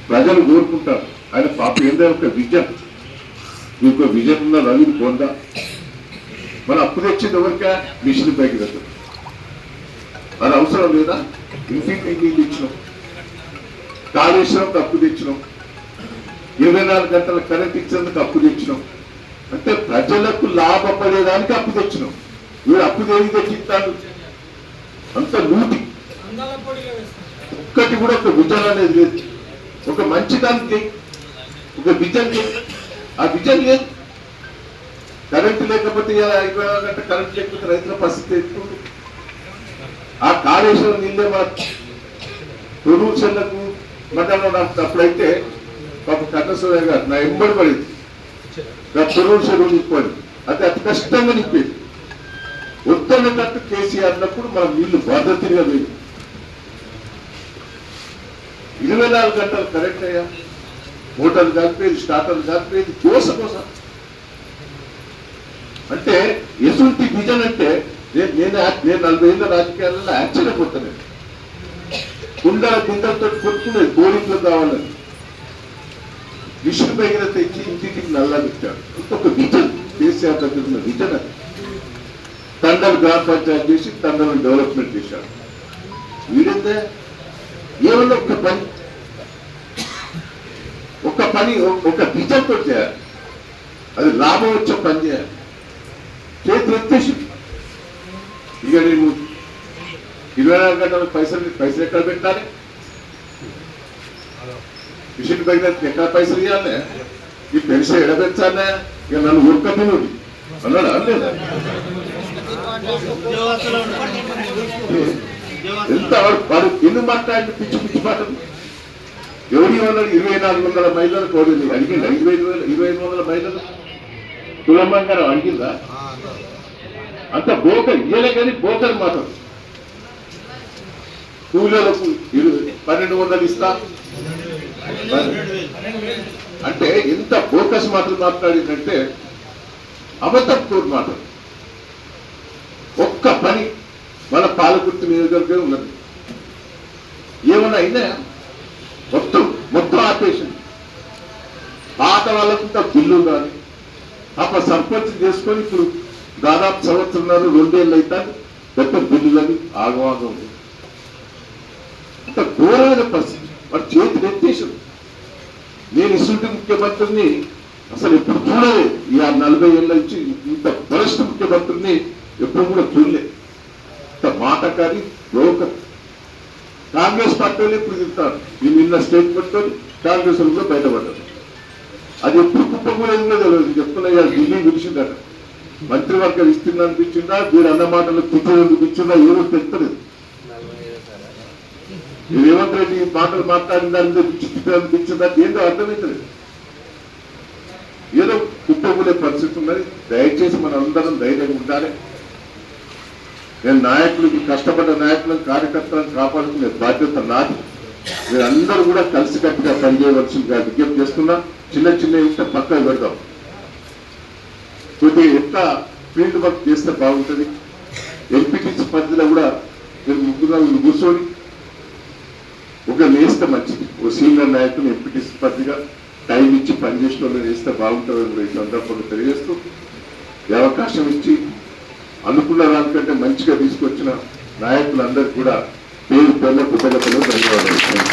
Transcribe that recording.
ప్రజలు కోరుకుంటారు. ఆయన పాప ఏందో ఒక విజన్, ఇంకో విజన్ ఉన్న రవిని పొందా. మన అప్పు తెచ్చేది ఎవరికా? మిషన్ పైకి దగ్గర. అది అవసరం లేదా? ఇంటికి నీళ్ళు ఇచ్చినాం, కాళేశ్వరంకి అప్పు తెచ్చినాం, 24 గంటల కరెంట్ ఇచ్చేందుకు అప్పు తెచ్చినాం. అంటే ప్రజలకు లాభపడేదానికి అప్పు తెచ్చినాం. వీడు అప్పు దేవి తెచ్చిస్తాడు, అంత లూటి. ఒక్కటి కూడా ఒక విజన్ అనేది లేదు. ఒక మంచిదానికి ఒక విజన్ లేదు. ఆ విజన్ లేదు. కరెంటు లేకపోతే 24 గంటల కరెంట్ లేకపోతే రైతుల పరిస్థితి ఎత్తుకుంటుంది. ఆ కాళేశ్వరం నీళ్ళే మా ప్రొడ్యూసర్లకు మధ్యాహ్నం అప్పుడైతే పాప కన్నసూర్య గారు నా ఎంబడి పడింది. నా ప్రొడ్యూసర్ నింపాడు, అది అతి కష్టంగా నింపేది. వద్దన్నట్టు కేసీఆర్ అన్నప్పుడు మన నీళ్లు భద్రతగా లేదు. 24 గంటలు కరెక్ట్ అయ్యా, మోటార్లు కలిపేది, స్టార్టర్లు కలిపేది, కోసం అంటే ఎసుంటి విజన్. అంటే నేను 40 ఏళ్ళ రాజకీయాలలో ఆశ్చర్యపోతాను. కుండల కిందలతో కొట్టుకునేది బోరింగ్లు కావాలని మిషన్ పైన తెచ్చి ఇంటికి నల్లనిచ్చాడు. ఇంకొక విజన్, కేసీఆర్ దగ్గర ఉన్న విజన్. అది తండలు గ్రామ పంచాయతీ చేసి తండలను డెవలప్మెంట్ చేశాడు. వీడంతే ఏమన్నా ఒక పని ఒక విజన్తో చేయాలి. అది లాభం వచ్చే పని చేయాలి. చేతులు ఎత్తేసి ఇక నేను 24 గంటల పైసలు ఎక్కడ పెట్టాలి? మిషన్ పైన ఎక్కడ పైసలు ఇవ్వాలి? ఈ పెన్షన్ ఎడబెచ్చాలే? ఇక నన్ను ఊరుకను అన్నాడు అనలేదా? ఎంత వాడు ఎందుకు మాట్లాడి పిచ్చి పిచ్చి మాటలు. ఎవరి అన్నాడు? 2400 మహిళలు కోడింది అడిగిందా? 2500 మహిళలు కులంబంగారం అడిగిందా? అంత బోకర్ ఇయ్యలే, కానీ బోకర్ మాత్రం కూలీలకు 1200 ఇస్తా అంటే ఎంత బోకస్ మాటలు మాట్లాడిందంటే అబద్ధం కోరు మాటలు. ఒక్క పని మన పాలకుర్తి నియోజకవర్గం ఉన్నది. ఏమన్నా అయినా మొత్తం ఆపేసింది. పాత వాళ్ళకుంత బిల్లు కానీ అప్పుడు సర్పంచ్ చేసుకొని ఇప్పుడు దాదాపు సంవత్సరంన్నర 2 ఏళ్ళు అయితే పెద్ద బిల్లులని ఆగవాగం ఉంది. అంత ఘోరమైన పరిస్థితి. వాడు చేతులు ఎత్తేసాడు. నేను ఇసుంటి ముఖ్యమంత్రిని అసలు ఎప్పుడు చూడలేదు. ఈ 40 ఏళ్ళ నుంచి ఇంత వరస్ట్ ముఖ్యమంత్రిని ఎప్పుడు కూడా చూడలేదు. ఇంత మాటకారి బ్రోకర్. కాంగ్రెస్ పార్టీలో ఇప్పుడు తింటారు. ఈ నిన్న స్టేట్మెంట్ కాంగ్రెస్ కూడా బయటపడ్డారు. అది ఎప్పుడు కుప్పకూడదు కూడా తెలియదు. చెప్తున్నా ఢిల్లీ పిలిచిందట. మంత్రివర్గ విస్తీర్ణ అనిపించిందా, వీడు అన్న మాటలు కూర్చోనిపించిందా, ఏదో తెలుస్తలేదు. రేవంత్ రెడ్డి మాటలు మాట్లాడిన దాని మీద అనిపించిందా, ఏందో అర్థమవుతలేదు. ఏదో కుప్పకూలే పరిస్థితి ఉన్నది. దయచేసి మన అందరం ధైర్యంగా ఉండాలి. నేను నాయకులకి, కష్టపడ్డ నాయకులను, కార్యకర్తలను కాపాడుకునే బాధ్యత నాది. మీరందరూ కూడా కలిసికట్టుగా పనిచేయవలసిందిగా విజ్ఞప్తి చేస్తున్నా. చిన్న ఉంటే పక్కకు పెడదాం. కొద్దిగా ఎంత ఫీల్డ్ వర్క్ చేస్తే బాగుంటుంది. ఎంపీటీసీ పరిధిలో కూడా మీరు ముగ్గురు కూర్చొని ఒక నేస్తే మంచిది. ఓ సీనియర్ నాయకులు ఎంపీటీసీ పరిధిగా టైం ఇచ్చి పనిచేసిన వాళ్ళు వేస్తే బాగుంటుందని కూడా ఈ సందర్భంగా తెలియజేస్తూ, ఈ అవకాశం ఇచ్చి అనుకున్న దానికంటే మంచిగా తీసుకొచ్చిన నాయకులందరికీ కూడా పేరు కృతజ్ఞతలు, ధన్యవాదాలు.